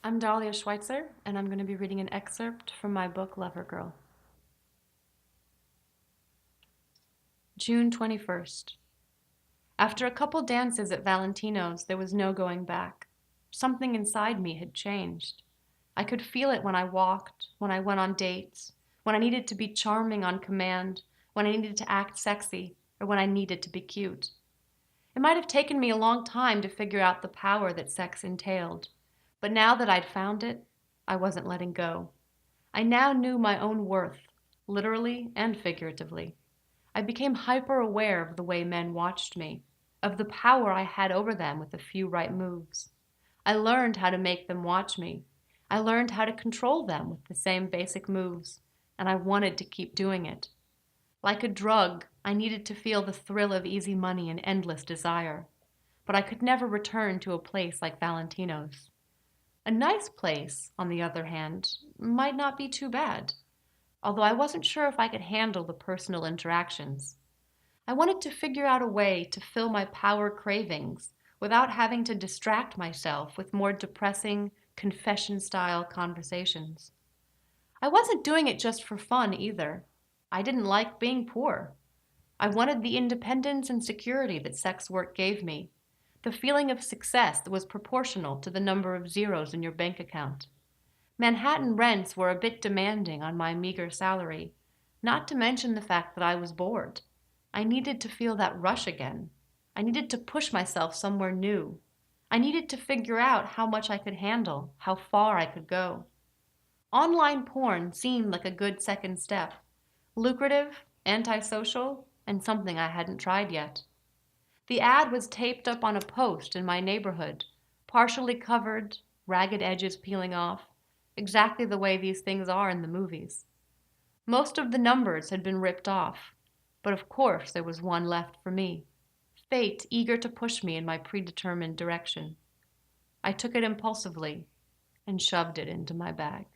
I'm Dahlia Schweitzer, and I'm going to be reading an excerpt from my book, Lovergirl. June 21st. After a couple dances at Valentino's, there was no going back. Something inside me had changed. I could feel it when I walked, when I went on dates, when I needed to be charming on command, when I needed to act sexy, or when I needed to be cute. It might have taken me a long time to figure out the power that sex entailed, but now that I'd found it, I wasn't letting go. I now knew my own worth, literally and figuratively. I became hyper aware of the way men watched me, of the power I had over them with a few right moves. I learned how to make them watch me. I learned how to control them with the same basic moves, and I wanted to keep doing it. Like a drug, I needed to feel the thrill of easy money and endless desire. But I could never return to a place like Valentino's. A nice place, on the other hand, might not be too bad, although I wasn't sure if I could handle the personal interactions. I wanted to figure out a way to fill my power cravings without having to distract myself with more depressing, confession-style conversations. I wasn't doing it just for fun either. I didn't like being poor. I wanted the independence and security that sex work gave me, the feeling of success that was proportional to the number of zeros in your bank account. Manhattan rents were a bit demanding on my meager salary, not to mention the fact that I was bored. I needed to feel that rush again. I needed to push myself somewhere new. I needed to figure out how much I could handle, how far I could go. Online porn seemed like a good second step. Lucrative, antisocial, and something I hadn't tried yet. The ad was taped up on a post in my neighborhood, partially covered, ragged edges peeling off, exactly the way these things are in the movies. Most of the numbers had been ripped off, but of course there was one left for me, fate eager to push me in my predetermined direction. I took it impulsively and shoved it into my bag.